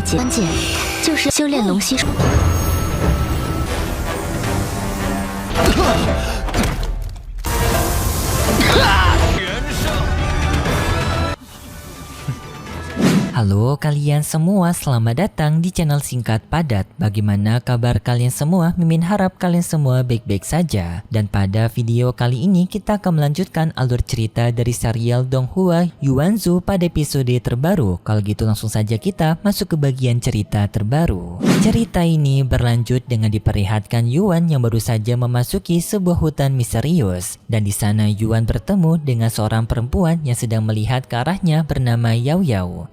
解，关键就是修炼龙息术。 Halo kalian semua, selamat datang di channel singkat padat. Bagaimana kabar kalian semua? Mimin harap kalian semua baik-baik saja. Dan pada video kali ini kita akan melanjutkan alur cerita dari serial Donghua Yuanzhu pada episode terbaru. Kalau gitu langsung saja kita masuk ke bagian cerita terbaru. Cerita ini berlanjut dengan diperlihatkan Yuan yang baru saja memasuki sebuah hutan misterius. Dan di sana Yuan bertemu dengan seorang perempuan yang sedang melihat ke arahnya bernama Yao Yao.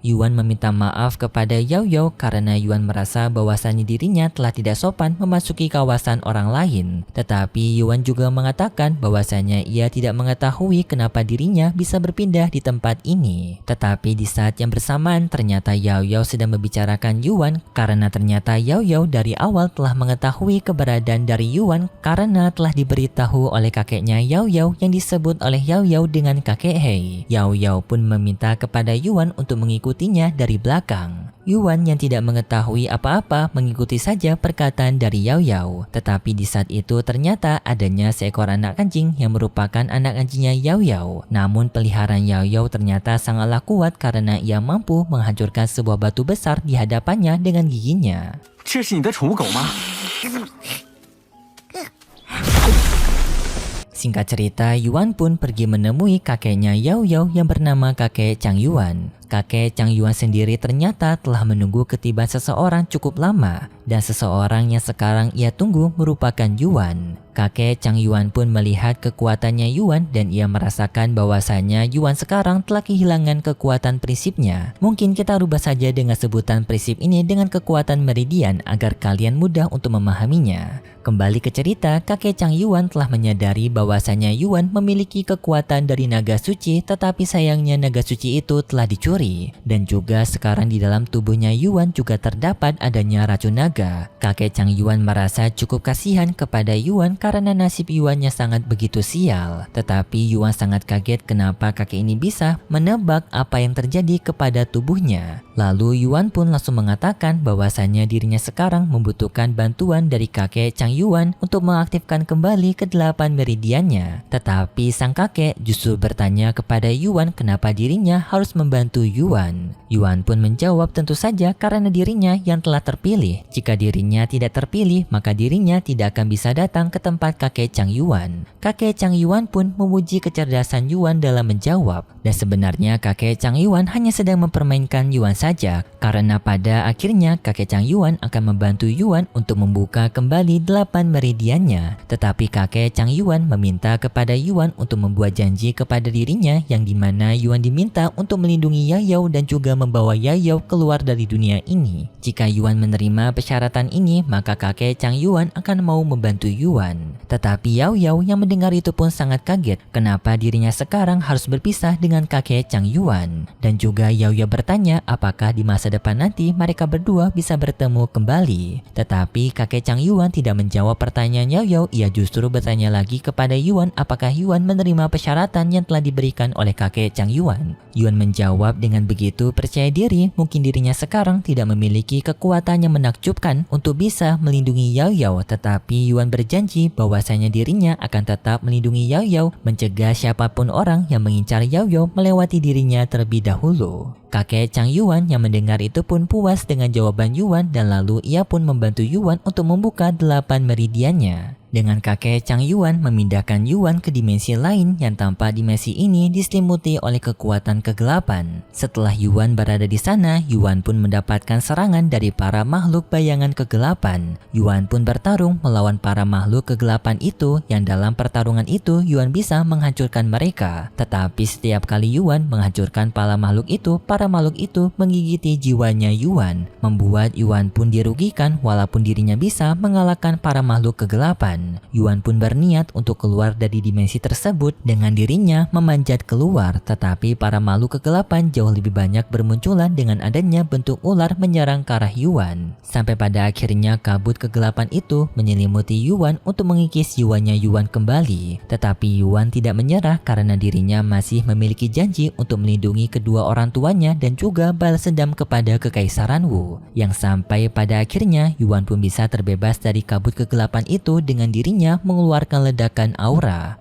Yuan meminta maaf kepada Yao Yao karena Yuan merasa bahwasannya dirinya telah tidak sopan memasuki kawasan orang lain. Tetapi Yuan juga mengatakan bahwasannya ia tidak mengetahui kenapa dirinya bisa berpindah di tempat ini. Tetapi di saat yang bersamaan ternyata Yao Yao sedang membicarakan Yuan karena ternyata Yao Yao dari awal telah mengetahui keberadaan dari Yuan karena telah diberitahu oleh kakeknya Yao Yao yang disebut oleh Yao Yao dengan kakek Hei. Yao Yao pun meminta kepada Yuan untuk mengikutinya dari belakang. Yuan yang tidak mengetahui apa-apa mengikuti saja perkataan dari Yao Yao. Tetapi di saat itu ternyata adanya seekor anak anjing yang merupakan anak anjingnya Yao Yao. Namun peliharaan Yao Yao ternyata sangatlah kuat karena ia mampu menghancurkan sebuah batu besar di hadapannya dengan giginya. 这是你的宠物狗吗？ Singkat cerita, Yuan pun pergi menemui kakeknya Yao Yao yang bernama kakek Chang Yuan. Kakek Chang Yuan sendiri ternyata telah menunggu ketibaan seseorang cukup lama. Dan seseorang yang sekarang ia tunggu merupakan Yuan. Kakek Chang Yuan pun melihat kekuatannya Yuan dan ia merasakan bahwasanya Yuan sekarang telah kehilangan kekuatan prinsipnya. Mungkin kita rubah saja dengan sebutan prinsip ini dengan kekuatan meridian agar kalian mudah untuk memahaminya. Kembali ke cerita, kakek Chang Yuan telah menyadari bahwasanya Yuan memiliki kekuatan dari naga suci, tetapi sayangnya naga suci itu telah dicuri. Dan juga sekarang di dalam tubuhnya Yuan juga terdapat adanya racun naga. Kakek Chang Yuan merasa cukup kasihan kepada Yuan karena nasib Yuannya sangat begitu sial. Tetapi Yuan sangat kaget kenapa kakek ini bisa menebak apa yang terjadi kepada tubuhnya. Lalu Yuan pun langsung mengatakan bahwasanya dirinya sekarang membutuhkan bantuan dari kakek Chang Yuan untuk mengaktifkan kembali ke-8 meridiannya. Tetapi sang kakek justru bertanya kepada Yuan kenapa dirinya harus membantu Yuan. Yuan pun menjawab tentu saja karena dirinya yang telah terpilih. Jika dirinya tidak terpilih, maka dirinya tidak akan bisa datang ke tempat kakek Chang Yuan. Kakek Chang Yuan pun memuji kecerdasan Yuan dalam menjawab. Dan sebenarnya kakek Chang Yuan hanya sedang mempermainkan Yuan saja. Karena pada akhirnya kakek Chang Yuan akan membantu Yuan untuk membuka kembali 8 meridiannya. Tetapi kakek Chang Yuan meminta kepada Yuan untuk membuat janji kepada dirinya yang dimana Yuan diminta untuk melindungi Yao Yao dan juga membawa Yao Yao keluar dari dunia ini. Jika Yuan menerima persyaratan ini, maka kakek Chang Yuan akan mau membantu Yuan. Tetapi Yao Yao yang mendengar itu pun sangat kaget kenapa dirinya sekarang harus berpisah dengan kakek Chang Yuan. Dan juga Yao Yao bertanya apakah di masa depan nanti mereka berdua bisa bertemu kembali. Tetapi kakek Chang Yuan tidak menjawab pertanyaan Yao Yao. Ia justru bertanya lagi kepada Yuan apakah Yuan menerima persyaratan yang telah diberikan oleh kakek Chang Yuan. Yuan menjawab dengan begitu percaya diri, mungkin dirinya sekarang tidak memiliki kekuatan yang menakjubkan untuk bisa melindungi Yao Yao. Tetapi Yuan berjanji bahwasanya dirinya akan tetap melindungi Yao Yao, mencegah siapapun orang yang mengincar Yao Yao melewati dirinya terlebih dahulu. Kakek Chang Yuan yang mendengar itu pun puas dengan jawaban Yuan dan lalu ia pun membantu Yuan untuk membuka 8 meridiannya. Dengan kakek Chang Yuan memindahkan Yuan ke dimensi lain yang tanpa dimensi ini diselimuti oleh kekuatan kegelapan. Setelah Yuan berada di sana, Yuan pun mendapatkan serangan dari para makhluk bayangan kegelapan. Yuan pun bertarung melawan para makhluk kegelapan itu yang dalam pertarungan itu Yuan bisa menghancurkan mereka. Tetapi setiap kali Yuan menghancurkan para makhluk itu menggigiti jiwanya Yuan, membuat Yuan pun dirugikan walaupun dirinya bisa mengalahkan para makhluk kegelapan. Yuan. Yuan pun berniat untuk keluar dari dimensi tersebut dengan dirinya memanjat keluar, tetapi para makhluk kegelapan jauh lebih banyak bermunculan dengan adanya bentuk ular menyerang ke arah Yuan. Sampai pada akhirnya kabut kegelapan itu menyelimuti Yuan untuk mengikis jiwanya Yuan kembali. Tetapi Yuan tidak menyerah karena dirinya masih memiliki janji untuk melindungi kedua orang tuanya dan juga balas dendam kepada Kekaisaran Wu. Yang sampai pada akhirnya Yuan pun bisa terbebas dari kabut kegelapan itu dengan dirinya mengeluarkan ledakan aura.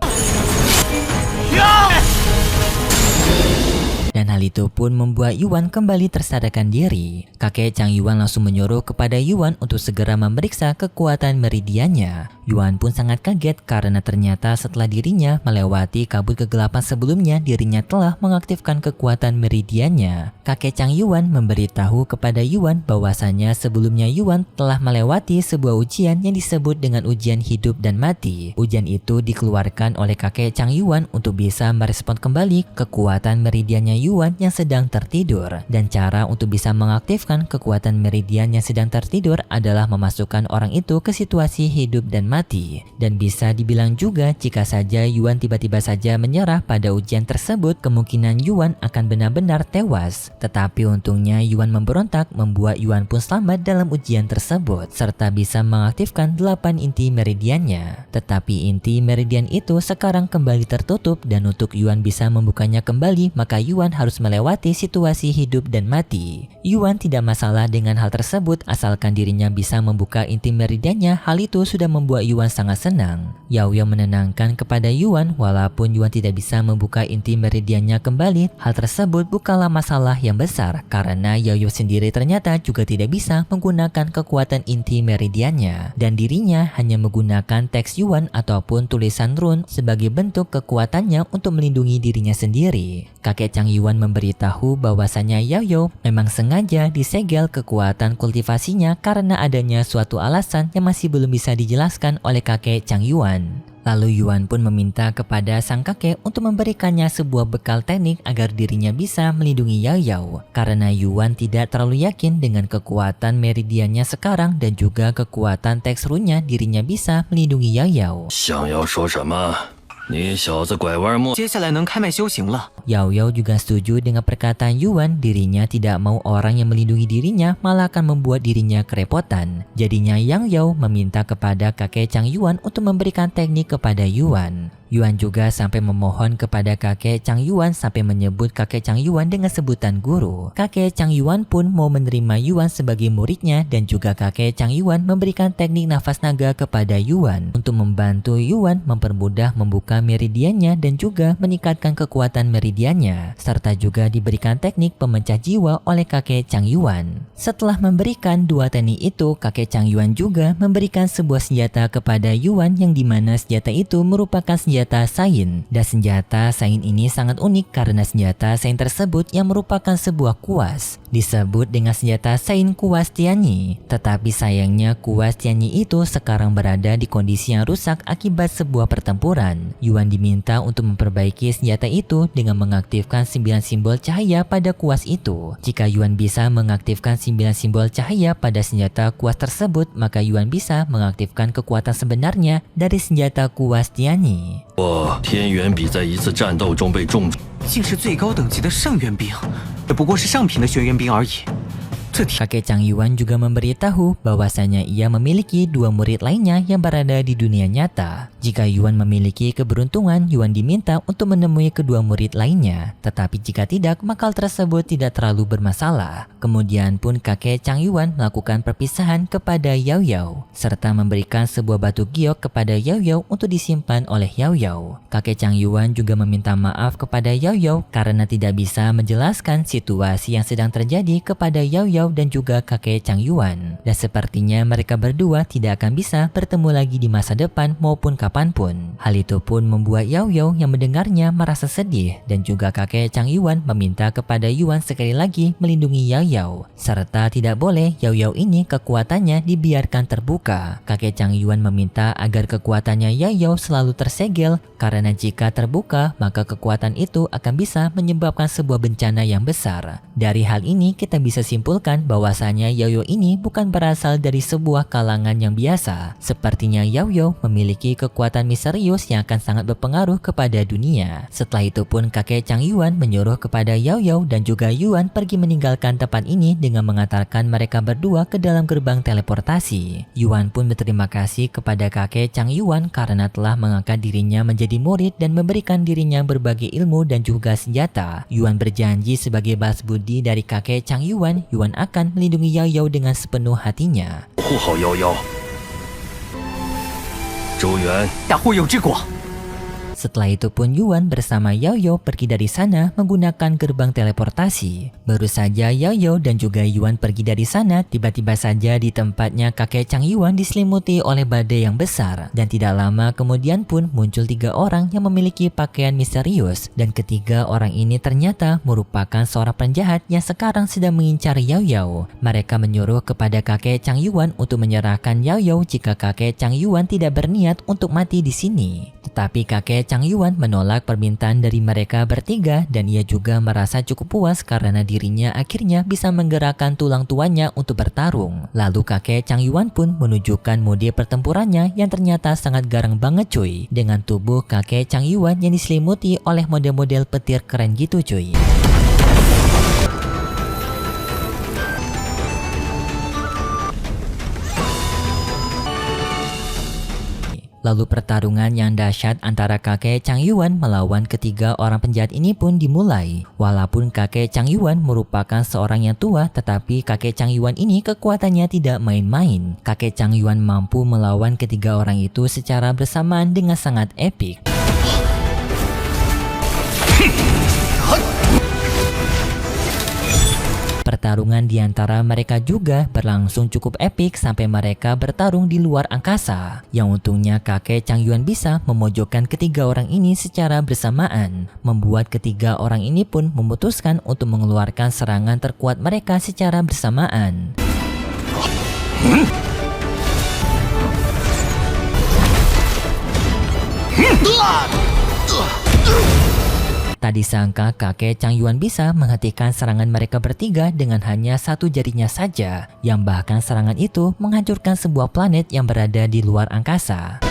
Dan hal itu pun membuat Yuan kembali tersadarkan diri. Kakek Chang Yuan langsung menyuruh kepada Yuan untuk segera memeriksa kekuatan meridiannya. Yuan pun sangat kaget karena ternyata setelah dirinya melewati kabut kegelapan sebelumnya, dirinya telah mengaktifkan kekuatan meridiannya. Kakek Chang Yuan memberitahu kepada Yuan bahwasanya sebelumnya Yuan telah melewati sebuah ujian yang disebut dengan ujian hidup dan mati. Ujian itu dikeluarkan oleh kakek Chang Yuan untuk bisa merespon kembali kekuatan meridiannya Yuan yang sedang tertidur. Dan cara untuk bisa mengaktifkan kekuatan meridian yang sedang tertidur adalah memasukkan orang itu ke situasi hidup dan mati. Dan bisa dibilang juga jika saja Yuan tiba-tiba saja menyerah pada ujian tersebut, kemungkinan Yuan akan benar-benar tewas. Tetapi untungnya Yuan memberontak membuat Yuan pun selamat dalam ujian tersebut serta bisa mengaktifkan 8 inti meridiannya. Tetapi inti meridian itu sekarang kembali tertutup dan untuk Yuan bisa membukanya kembali maka Yuan harus melewati situasi hidup dan mati. Yuan tidak masalah dengan hal tersebut asalkan dirinya bisa membuka inti meridiannya. Hal itu sudah membuat Yuan sangat senang. Yao Yao menenangkan kepada Yuan walaupun Yuan tidak bisa membuka inti meridiannya kembali, hal tersebut bukanlah masalah yang besar karena Yao Yao sendiri ternyata juga tidak bisa menggunakan kekuatan inti meridiannya dan dirinya hanya menggunakan teks Yuan ataupun tulisan rune sebagai bentuk kekuatannya untuk melindungi dirinya sendiri. Kakek Chang Yuan memberitahu bahwasanya Yao Yao memang sengaja disegel kekuatan kultivasinya karena adanya suatu alasan yang masih belum bisa dijelaskan oleh kakek Chang Yuan. Lalu Yuan pun meminta kepada sang kakek untuk memberikannya sebuah bekal teknik agar dirinya bisa melindungi Yao Yao. Karena Yuan tidak terlalu yakin dengan kekuatan meridiannya sekarang dan juga kekuatan teks rune-nya dirinya bisa melindungi Yao Yao. 想要说什么？你小子拐弯抹。接下来能开麦修行了。 Yao Yao juga setuju dengan perkataan Yuan. Dirinya tidak mau orang yang melindungi dirinya malah akan membuat dirinya kerepotan. Jadinya Yang Yao meminta kepada kakek Chang Yuan untuk memberikan teknik kepada Yuan. Yuan juga sampai memohon kepada kakek Chang Yuan sampai menyebut kakek Chang Yuan dengan sebutan guru. Kakek Chang Yuan pun mau menerima Yuan sebagai muridnya dan juga kakek Chang Yuan memberikan teknik nafas naga kepada Yuan untuk membantu Yuan mempermudah membuka meridiannya dan juga meningkatkan kekuatan meridiannya, serta juga diberikan teknik pemecah jiwa oleh kakek Chang Yuan. Setelah memberikan dua teknik itu, kakek Chang Yuan juga memberikan sebuah senjata kepada Yuan yang dimana senjata itu merupakan senjata Sain. Dan senjata Sain ini sangat unik karena senjata Sain tersebut yang merupakan sebuah kuas disebut dengan senjata Sain Kuas Tianyi. Tetapi sayangnya kuas Tianyi itu sekarang berada di kondisi yang rusak akibat sebuah pertempuran. Yuan diminta untuk memperbaiki senjata itu dengan mengaktifkan 9 simbol cahaya pada kuas itu. Jika Yuan bisa mengaktifkan 9 simbol cahaya pada senjata kuas tersebut, maka Yuan bisa mengaktifkan kekuatan sebenarnya dari senjata kuas Tianyi. 我天元比在一次战斗中被重创。 竟是最高等级的圣元兵，也不过是上品的玄元兵而已。这天 Kakek Chang Yuan juga memberitahu bahwasanya ia memiliki dua murid lainnya yang berada di dunia nyata. Jika Yuan memiliki keberuntungan, Yuan diminta untuk menemui kedua murid lainnya. Tetapi jika tidak, maka hal tersebut tidak terlalu bermasalah. Kemudian pun kakek Chang Yuan melakukan perpisahan kepada Yao Yao, serta memberikan sebuah batu giok kepada Yao Yao untuk disimpan oleh Yao Yao. Kakek Chang Yuan juga meminta maaf kepada Yao Yao karena tidak bisa menjelaskan situasi yang sedang terjadi kepada Yao Yao dan juga kakek Chang Yuan. Dan sepertinya mereka berdua tidak akan bisa bertemu lagi di masa depan maupun kapanpun. Hal itu pun membuat Yao Yao yang mendengarnya merasa sedih dan juga kakek Chang Yuan meminta kepada Yuan sekali lagi melindungi Yao Yao. Serta tidak boleh Yao Yao ini kekuatannya dibiarkan terbuka. Kakek Chang Yuan meminta agar kekuatannya Yao Yao selalu tersegel karena jika terbuka maka kekuatan itu akan bisa menyebabkan sebuah bencana yang besar. Dari hal ini kita bisa simpulkan Yuan bahwasanya Yaoyao ini bukan berasal dari sebuah kalangan yang biasa. Sepertinya Yaoyao memiliki kekuatan misterius yang akan sangat berpengaruh kepada dunia. Setelah itu pun kakek Chang Yuan menyuruh kepada Yaoyao dan juga Yuan pergi meninggalkan tempat ini dengan mengantarkan mereka berdua ke dalam gerbang teleportasi. Yuan pun berterima kasih kepada kakek Chang Yuan karena telah mengangkat dirinya menjadi murid dan memberikan dirinya berbagai ilmu dan juga senjata. Yuan berjanji sebagai balas budi dari kakek Chang Yuan, Yuan akan melindungi Yaoyao dengan sepenuh hatinya. 护好夭夭。周元， 大护有之果。 Setelah itu pun Yuan bersama Yaoyao pergi dari sana menggunakan gerbang teleportasi. Baru saja Yaoyao dan juga Yuan pergi dari sana, tiba-tiba saja di tempatnya kakek Chang Yuan diselimuti oleh badai yang besar. Dan tidak lama kemudian pun muncul 3 orang yang memiliki pakaian misterius. Dan ketiga orang ini ternyata merupakan seorang penjahat yang sekarang sedang mengincar Yaoyao. Mereka menyuruh kepada kakek Chang Yuan untuk menyerahkan Yaoyao jika kakek Chang Yuan tidak berniat untuk mati di sini. Tetapi kakek Chang Yuan menolak permintaan dari mereka bertiga dan ia juga merasa cukup puas karena dirinya akhirnya bisa menggerakkan tulang tuanya untuk bertarung. Lalu kakek Chang Yuan pun menunjukkan mode pertempurannya yang ternyata sangat garang banget cuy. Dengan tubuh kakek Chang Yuan yang diselimuti oleh model-model petir keren gitu cuy. Lalu pertarungan yang dahsyat antara kakek Chang Yuan melawan ketiga orang penjahat ini pun dimulai. Walaupun kakek Chang Yuan merupakan seorang yang tua, tetapi kakek Chang Yuan ini kekuatannya tidak main-main. Kakek Chang Yuan mampu melawan ketiga orang itu secara bersamaan dengan sangat epik. Pertarungan di antara mereka juga berlangsung cukup epik sampai mereka bertarung di luar angkasa. Yang untungnya kakek Chang Yuan bisa memojokkan ketiga orang ini secara bersamaan, membuat ketiga orang ini pun memutuskan untuk mengeluarkan serangan terkuat mereka secara bersamaan. Tak disangka kakek Chang Yuan bisa menghentikan serangan mereka bertiga dengan hanya satu jarinya saja, yang bahkan serangan itu menghancurkan sebuah planet yang berada di luar angkasa.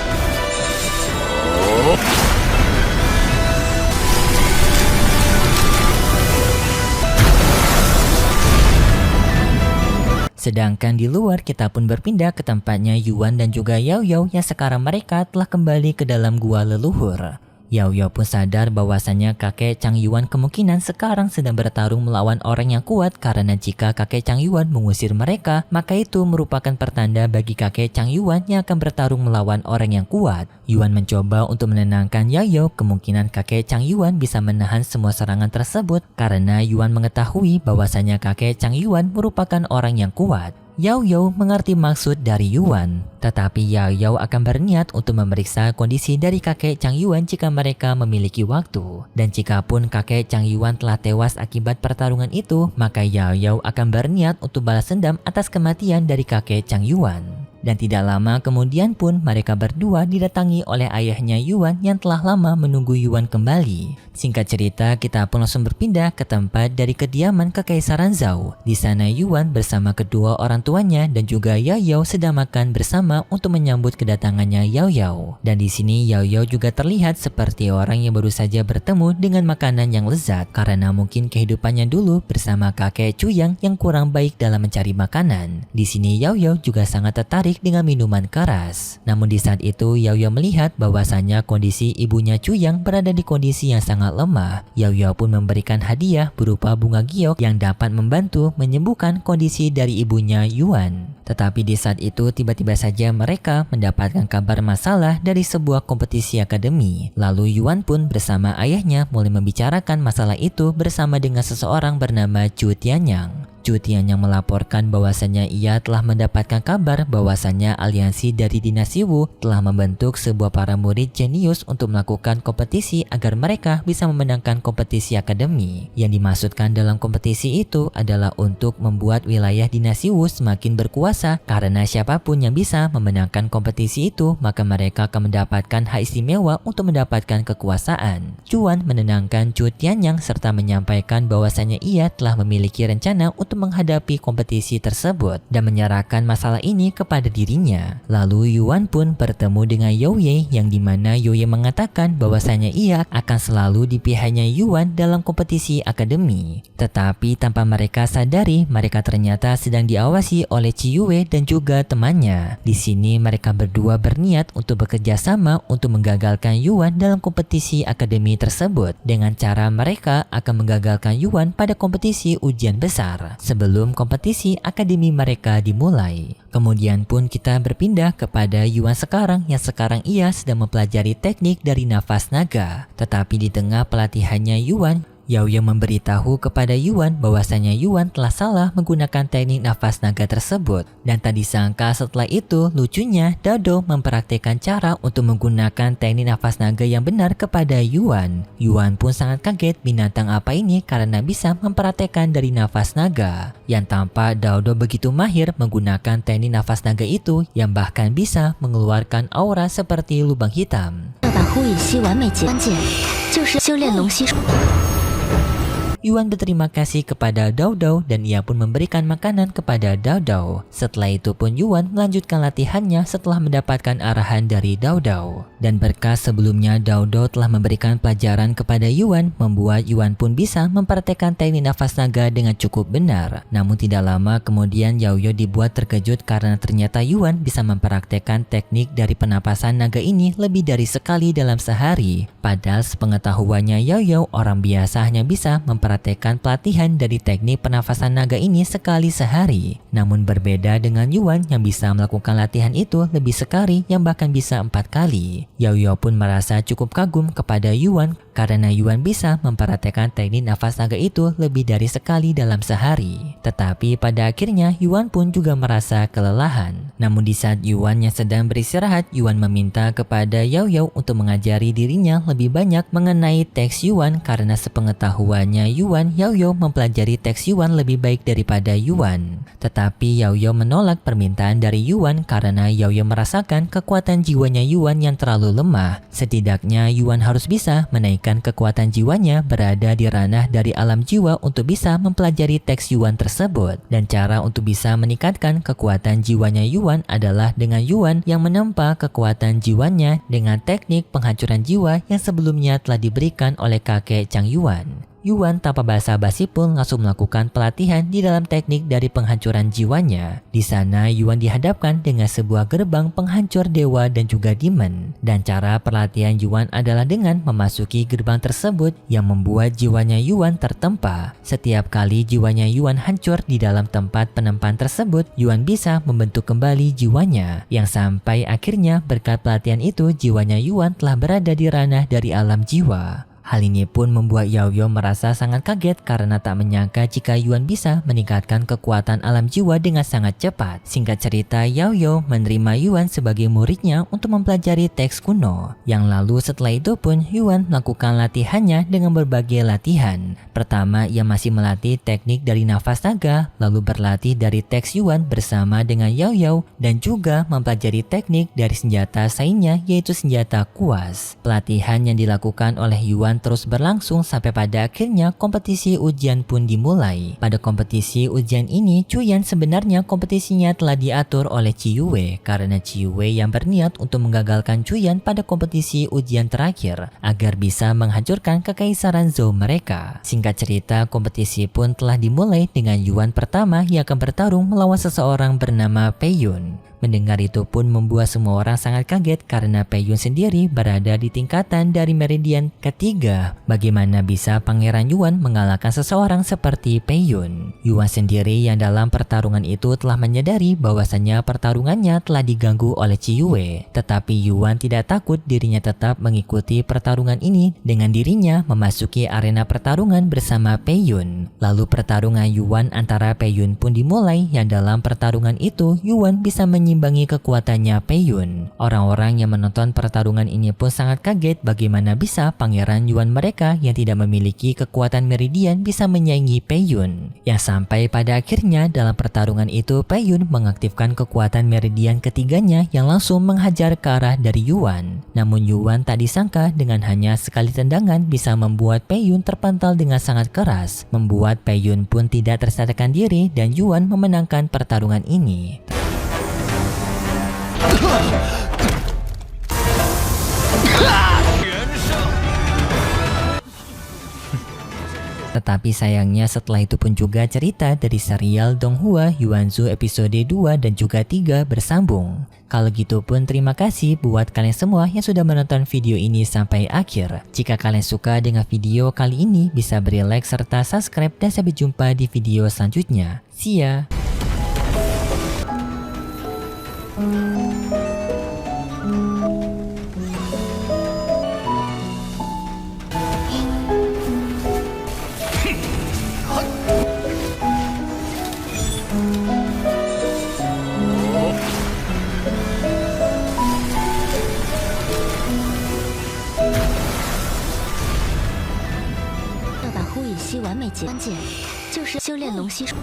Sedangkan di luar kita pun berpindah ke tempatnya Yuan dan juga Yaoyao yang sekarang mereka telah kembali ke dalam gua leluhur. Yaoyao pun sadar bahwasannya kakek Chang Yuan kemungkinan sekarang sedang bertarung melawan orang yang kuat karena jika kakek Chang Yuan mengusir mereka, maka itu merupakan pertanda bagi kakek Chang Yuan yang akan bertarung melawan orang yang kuat. Yuan mencoba untuk menenangkan Yaoyao, kemungkinan kakek Chang Yuan bisa menahan semua serangan tersebut karena Yuan mengetahui bahwasannya kakek Chang Yuan merupakan orang yang kuat. Yaoyao mengerti maksud dari Yuan, tetapi Yaoyao akan berniat untuk memeriksa kondisi dari kakek Chang Yuan jika mereka memiliki waktu. Dan jika pun kakek Chang Yuan telah tewas akibat pertarungan itu, maka Yaoyao akan berniat untuk balas dendam atas kematian dari kakek Chang Yuan. Dan tidak lama kemudian pun mereka berdua didatangi oleh ayahnya Yuan yang telah lama menunggu Yuan kembali. Singkat cerita, kita pun langsung berpindah ke tempat dari kediaman Kekaisaran Zhao. Di sana Yuan bersama kedua orang tuanya dan juga Yaoyao sedang makan bersama untuk menyambut kedatangannya Yaoyao. Dan di sini Yaoyao juga terlihat seperti orang yang baru saja bertemu dengan makanan yang lezat karena mungkin kehidupannya dulu bersama kakek Chuyang yang kurang baik dalam mencari makanan. Di sini Yaoyao juga sangat tertarik dengan minuman keras. Namun di saat itu Yaoyao melihat bahwasannya kondisi ibunya Chuyang berada di kondisi yang sangat lemah. Yaoyao pun memberikan hadiah berupa bunga giok yang dapat membantu menyembuhkan kondisi dari ibunya Yuan. Tetapi di saat itu tiba-tiba saja mereka mendapatkan kabar masalah dari sebuah kompetisi akademi. Lalu Yuan pun bersama ayahnya mulai membicarakan masalah itu bersama dengan seseorang bernama Chu Tianyang. Chu Tianyang melaporkan bahwasannya ia telah mendapatkan kabar bahwasannya aliansi dari dinasti Wu telah membentuk sebuah para murid jenius untuk melakukan kompetisi agar mereka bisa memenangkan kompetisi akademi. Yang dimaksudkan dalam kompetisi itu adalah untuk membuat wilayah dinasti Wu semakin berkuasa biasa karena siapapun yang bisa memenangkan kompetisi itu maka mereka akan mendapatkan hak istimewa untuk mendapatkan kekuasaan. Yuan menenangkan Zhu Tianyang serta menyampaikan bahwasanya ia telah memiliki rencana untuk menghadapi kompetisi tersebut dan menyerahkan masalah ini kepada dirinya. Lalu Yuan pun bertemu dengan Youye yang dimana Youye mengatakan bahwasanya ia akan selalu di pihaknya Yuan dalam kompetisi akademi. Tetapi tanpa mereka sadari, mereka ternyata sedang diawasi oleh Ciyue dan juga temannya. Di sini mereka berdua berniat untuk bekerja sama untuk menggagalkan Yuan dalam kompetisi akademi tersebut dengan cara mereka akan menggagalkan Yuan pada kompetisi ujian besar sebelum kompetisi akademi mereka dimulai. Kemudian pun kita berpindah kepada Yuan sekarang yang sekarang ia sedang mempelajari teknik dari nafas naga. Tetapi di tengah pelatihannya Yuan, Yaoyao memberitahu kepada Yuan bahwasanya Yuan telah salah menggunakan teknik nafas naga tersebut. Dan tak disangka setelah itu, lucunya Dao mempraktikkan cara untuk menggunakan teknik nafas naga yang benar kepada Yuan. Yuan pun sangat kaget binatang apa ini karena bisa mempraktikkan dari nafas naga. Yang tampak Dao begitu mahir menggunakan teknik nafas naga itu yang bahkan bisa mengeluarkan aura seperti lubang hitam. 要把呼羽吸完美结关键就是修炼龙息术。 Yuan berterima kasih kepada Dao dan ia pun memberikan makanan kepada Dao. Setelah itu pun Yuan melanjutkan latihannya setelah mendapatkan arahan dari Dao. Dan berkas sebelumnya Dao telah memberikan pelajaran kepada Yuan, membuat Yuan pun bisa mempraktekkan teknik nafas naga dengan cukup benar. Namun tidak lama kemudian Yaoyao dibuat terkejut karena ternyata Yuan bisa mempraktekkan teknik dari penapasan naga ini lebih dari sekali dalam sehari. Padahal sepengetahuannya Yaoyao, orang biasa hanya bisa mempraktekkan pelatihan dari teknik penafasan naga ini sekali sehari. Namun berbeda dengan Yuan yang bisa melakukan latihan itu lebih sekali yang bahkan bisa 4 kali. Yaoyao pun merasa cukup kagum kepada Yuan karena Yuan bisa mempraktekkan teknik nafas naga itu lebih dari sekali dalam sehari. Tetapi pada akhirnya Yuan pun juga merasa kelelahan. Namun di saat Yuan yang sedang beristirahat, Yuan meminta kepada Yaoyao untuk mengajari dirinya lebih banyak mengenai teks Yuan karena sepengetahuannya Yuan, Yaoyao mempelajari teks Yuan lebih baik daripada Yuan. Tetapi Yaoyao menolak permintaan dari Yuan karena Yaoyao merasakan kekuatan jiwanya Yuan yang terlalu lemah. Setidaknya Yuan harus bisa menaikkan kekuatan jiwanya berada di ranah dari alam jiwa untuk bisa mempelajari teks Yuan tersebut. Dan cara untuk bisa meningkatkan kekuatan jiwanya Yuan adalah dengan Yuan yang menempa kekuatan jiwanya dengan teknik penghancuran jiwa yang sebelumnya telah diberikan oleh kakek Chang Yuan. Yuan tanpa basa-basi pun langsung melakukan pelatihan di dalam teknik dari penghancuran jiwanya. Di sana Yuan dihadapkan dengan sebuah gerbang penghancur dewa dan juga demon. Dan cara pelatihan Yuan adalah dengan memasuki gerbang tersebut yang membuat jiwanya Yuan tertempa. Setiap kali jiwanya Yuan hancur di dalam tempat penempaan tersebut, Yuan bisa membentuk kembali jiwanya. Yang sampai akhirnya berkat pelatihan itu jiwanya Yuan telah berada di ranah dari alam jiwa. Hal ini pun membuat Yaoyao merasa sangat kaget karena tak menyangka jika Yuan bisa meningkatkan kekuatan alam jiwa dengan sangat cepat. Singkat cerita, Yaoyao menerima Yuan sebagai muridnya untuk mempelajari teks kuno. Yang lalu setelah itu pun Yuan melakukan latihannya dengan berbagai latihan. Pertama, ia masih melatih teknik dari nafas naga, lalu berlatih dari teks Yuan bersama dengan Yaoyao dan juga mempelajari teknik dari senjata lainnya yaitu senjata kuas. Pelatihan yang dilakukan oleh Yuan terus berlangsung sampai pada akhirnya kompetisi ujian pun dimulai. Pada kompetisi ujian ini, Chuyan sebenarnya kompetisinya telah diatur oleh Ciyue karena Ciyue yang berniat untuk menggagalkan Chuyan pada kompetisi ujian terakhir agar bisa menghancurkan kekaisaran Zhou mereka. Singkat cerita, kompetisi pun telah dimulai dengan Yuan pertama yang akan bertarung melawan seseorang bernama Pei Yun. Mendengar itu pun membuat semua orang sangat kaget karena Pei Yun sendiri berada di tingkatan dari meridian ketiga. Bagaimana bisa Pangeran Yuan mengalahkan seseorang seperti Pei Yun? Yuan sendiri yang dalam pertarungan itu telah menyadari bahwasannya pertarungannya telah diganggu oleh Ciyue. Tetapi Yuan tidak takut, dirinya tetap mengikuti pertarungan ini dengan dirinya memasuki arena pertarungan bersama Pei Yun. Lalu pertarungan Yuan antara Pei Yun pun dimulai yang dalam pertarungan itu Yuan bisa mengimbangi kekuatannya Peiyun. Orang-orang yang menonton pertarungan ini pun sangat kaget bagaimana bisa pangeran Yuan mereka yang tidak memiliki kekuatan meridian bisa menyaingi Peiyun. Yang sampai pada akhirnya dalam pertarungan itu Peiyun mengaktifkan kekuatan meridian ketiganya yang langsung menghajar ke arah dari Yuan. Namun Yuan tak disangka dengan hanya sekali tendangan bisa membuat Peiyun terpental dengan sangat keras, membuat Peiyun pun tidak tersadarkan diri dan Yuan memenangkan pertarungan ini. Tetapi sayangnya setelah itu pun juga cerita dari serial Donghua Yuanzu episode 2 dan juga 3 bersambung. Kalau gitu pun terima kasih buat kalian semua yang sudah menonton video ini sampai akhir. Jika kalian suka dengan video kali ini bisa beri like serta subscribe dan sampai jumpa di video selanjutnya. See ya!要把呼羽西完美结，关键就是修炼龙息术。